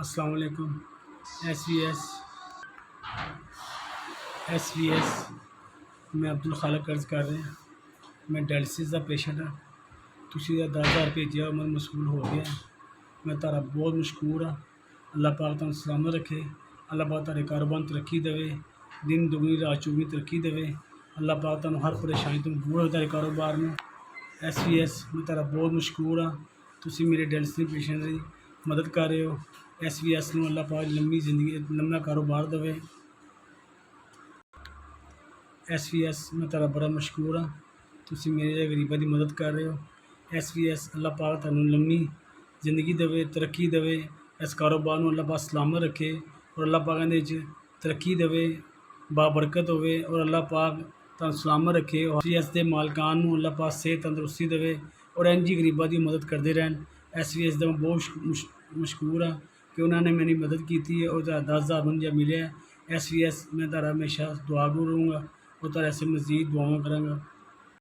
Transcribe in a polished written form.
अस्सलाम वालेकुम। S V S S V S मैं अब्दुल खालिक अर्ज़ कर रहे हैं। मैं डायलिसिस का पेशेंट हाँ। तुसी 10,000 भेजिया मैं मसूल हो गया। मैं तारा बहुत मशकूर हाँ। अल्लाह पाक तुहानू सलामत रखे। अल्लाह पाक तारे कारोबार तरक्की देवे, दिन दुगनी रात चौगनी तरक्की देवे। अल्लाह पाक तुहानू हर परेशानी तो दूर हो तारे कारोबार में। एस वी एस मैं तारा बहुत मशकूर हाँ। तुसी मेरे डायलिसिस पेशेंट की मदद कर रहे हो। एस वी एस नू अल्लाह पाक लंबी जिंदगी लंबा कारोबार देवे। एस वी एस मैं तारा बड़ा मशकूर हाँ। तुसी मेरे गरीबों की मदद कर रहे हो। एस वी एस अल्लाह पाक तुहानू लंबी जिंदगी देवे, तरक्की देवे। इस कारोबार नू अल्लाह पाक सलामत रखे और अल्लाह पाक इहदे च तरक्की देवे, बाबरकत होवे और अल्लाह पाक तुहानू सलामत रखे। और एस वी एस के मालकान नू अल्लाह पाक सेहत तंदरुस्ती देवे और इंज ही गरीबों की मदद करते रहन। एस वी एस का मैं बहुत मशकूर हाँ कि उन्होंने मेरी मदद की है और 10,000 मुझे मिले। एस वी एस मैं तारा हमेशा दुआ रहूँगा और तारा से मज़ीद दुआएं कराँगा।